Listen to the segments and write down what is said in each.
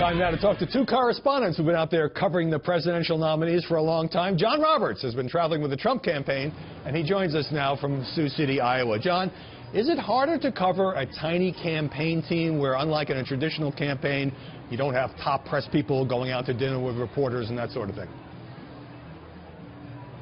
Time now to talk to two correspondents who've been out there covering the presidential nominees for a long time. John Roberts has been traveling with the Trump campaign, and he joins us now from Sioux City, Iowa. John, is it harder to cover a tiny campaign team where, unlike in a traditional campaign, you don't have top press people going out to dinner with reporters and that sort of thing?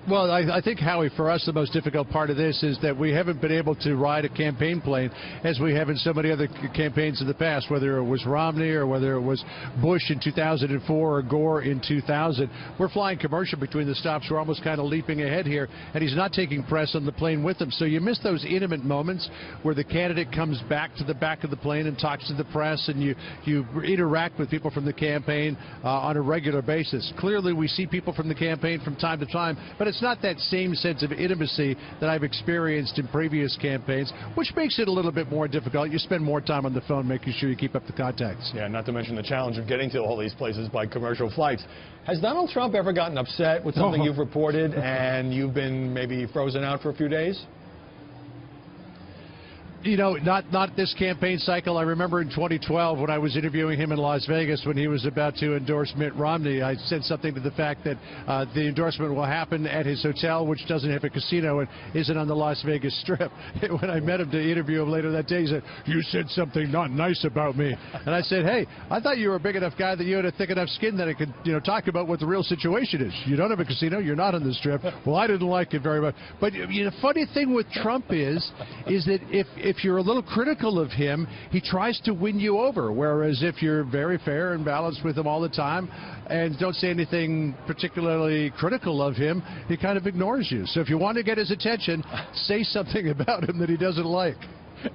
Well, I think, Howie, for us, the most difficult part of this is that we haven't been able to ride a campaign plane as we have in so many other campaigns in the past, whether it was Romney or whether it was Bush in 2004 or Gore in 2000. We're flying commercial between the stops. We're almost kind of leaping ahead here, and he's not taking press on the plane with him. So you miss those intimate moments where the candidate comes back to the back of the plane and talks to the press, and you interact with people from the campaign on a regular basis. Clearly, we see people from the campaign from time to time, but it's not that same sense of intimacy that I've experienced in previous campaigns, which makes it a little bit more difficult. You spend more time on the phone making sure you keep up the contacts. Yeah, not to mention the challenge of getting to all these places by commercial flights. Has Donald Trump ever gotten upset with something you've reported and you've been maybe frozen out for a few days? You know, not this campaign cycle. I remember in 2012 when I was interviewing him in Las Vegas when he was about to endorse Mitt Romney. I said something to the fact that the endorsement will happen at his hotel, which doesn't have a casino and isn't on the Las Vegas Strip. When I met him to interview him later that day, he said, "You said something not nice about me." And I said, "Hey, I thought you were a big enough guy that you had a thick enough skin that I could, talk about what the real situation is. You don't have a casino. You're not on the Strip." Well, I didn't like it very much. But the funny thing with Trump is that if you're a little critical of him, he tries to win you over, whereas if you're very fair and balanced with him all the time and don't say anything particularly critical of him, he kind of ignores you. So if you want to get his attention, say something about him that he doesn't like.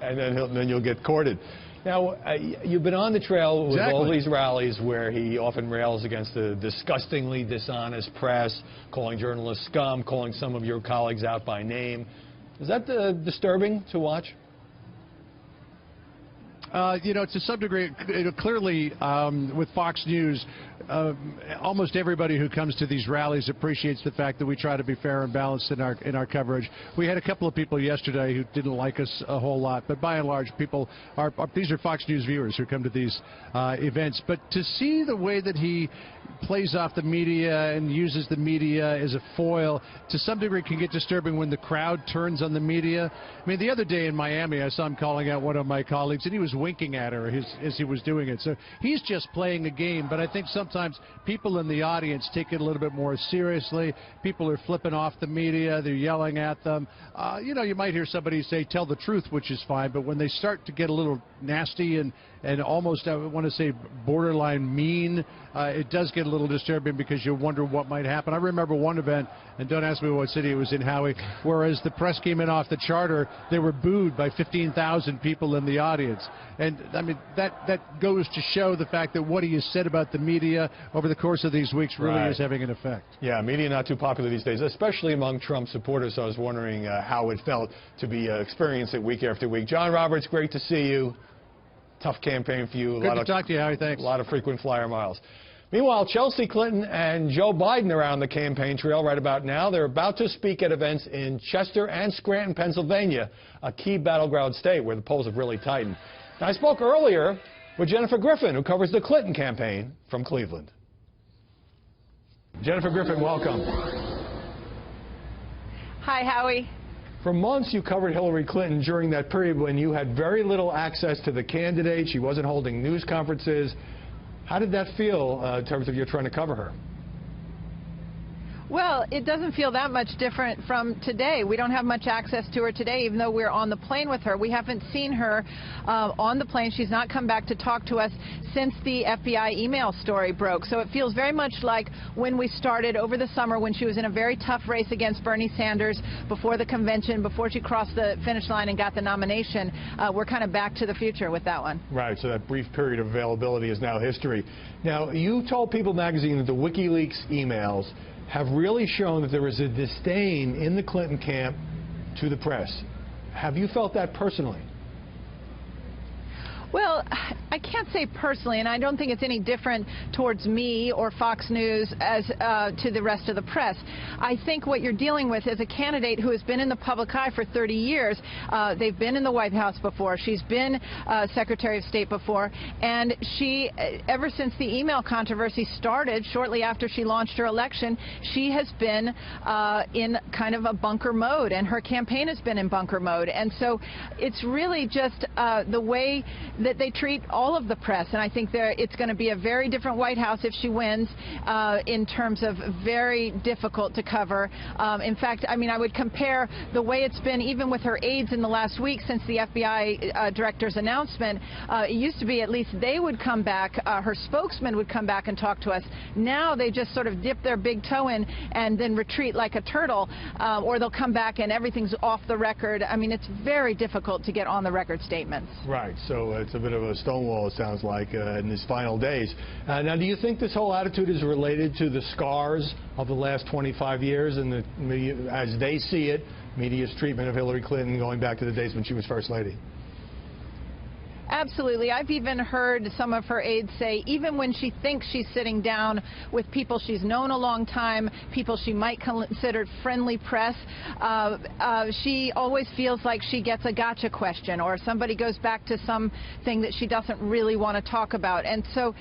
And then you'll get courted. Now, you've been on the trail with all these rallies where he often rails against the disgustingly dishonest press, calling journalists scum, calling some of your colleagues out by name. Is that disturbing to watch? To some degree, clearly with Fox News, almost everybody who comes to these rallies appreciates the fact that we try to be fair and balanced in our coverage. We had a couple of people yesterday who didn't like us a whole lot, but by and large, these are Fox News viewers who come to these events. But to see the way that he plays off the media and uses the media as a foil, to some degree can get disturbing when the crowd turns on the media. I mean, the other day in Miami, I saw him calling out one of my colleagues, and he was winking at her as he was doing it. So he's just playing a game, but I think sometimes people in the audience take it a little bit more seriously. People are flipping off the media. They're yelling at them. You might hear somebody say, "Tell the truth," which is fine, but when they start to get a little nasty and almost, I want to say, borderline mean, it does get a little disturbing because you wonder what might happen. I remember one event, and don't ask me what city it was in, Howie, whereas the press came in off the charter, they were booed by 15,000 people in the audience. And, I mean, that goes to show the fact that what he has said about the media over the course of these weeks really is having an effect. Yeah, media not too popular these days, especially among Trump supporters. So I was wondering how it felt to be experiencing it week after week. John Roberts, great to see you. Tough campaign for you. Good to talk to you, Howie. Thanks. A lot of frequent flyer miles. Meanwhile, Chelsea Clinton and Joe Biden are on the campaign trail right about now. They're about to speak at events in Chester and Scranton, Pennsylvania, a key battleground state where the polls have really tightened. Now, I spoke earlier with Jennifer Griffin, who covers the Clinton campaign from Cleveland. Jennifer Griffin, welcome. Hi, Howie. For months, you covered Hillary Clinton during that period when you had very little access to the candidate. She wasn't holding news conferences. How did that feel in terms of you trying to cover her? Well, it doesn't feel that much different from today. We don't have much access to her today, even though we're on the plane with her. We haven't seen her on the plane. She's not come back to talk to us since the FBI email story broke. So it feels very much like when we started over the summer when she was in a very tough race against Bernie Sanders before the convention, before she crossed the finish line and got the nomination. We're kind of back to the future with that one. Right, so that brief period of availability is now history. Now, you told People magazine that the WikiLeaks emails have really shown that there is a disdain in the Clinton camp to the press. Have you felt that personally? Well, I can't say personally, and I don't think it's any different towards me or Fox News as to the rest of the press. I think what you're dealing with is a candidate who has been in the public eye for 30 years. They've been in the White House before. She's been Secretary of State before. And she, ever since the email controversy started, shortly after she launched her election, she has been in kind of a bunker mode, and her campaign has been in bunker mode. And so it's really just the way that they treat all of the press. And I think it's going to be a very different White House if she wins, in terms of very difficult to cover. In fact, I mean, I would compare the way it's been even with her aides in the last week since the FBI director's announcement. It used to be at least they would come back, her spokesman would come back and talk to us. Now they just sort of dip their big toe in and then retreat like a turtle, or they'll come back and everything's off the record. I mean, it's very difficult to get on the record statements. Right, so it's a bit of a stonewall, it sounds like, in these final days. Now, do you think this whole attitude is related to the scars of the last 25 years and the media, as they see it, media's treatment of Hillary Clinton going back to the days when she was First Lady? Absolutely. I've even heard some of her aides say, even when she thinks she's sitting down with people she's known a long time, people she might consider friendly press, she always feels like she gets a gotcha question, or somebody goes back to something that she doesn't really want to talk about. And so,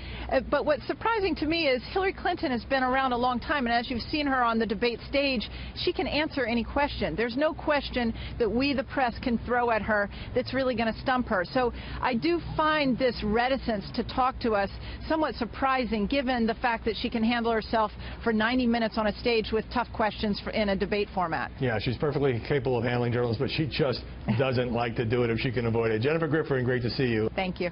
but what's surprising to me is Hillary Clinton has been around a long time, and as you've seen her on the debate stage, she can answer any question. There's no question that we, the press, can throw at her that's really going to stump her. So I do find this reticence to talk to us somewhat surprising, given the fact that she can handle herself for 90 minutes on a stage with tough questions in a debate format. Yeah, she's perfectly capable of handling journalists, but she just doesn't like to do it if she can avoid it. Jennifer Griffin, great to see you. Thank you.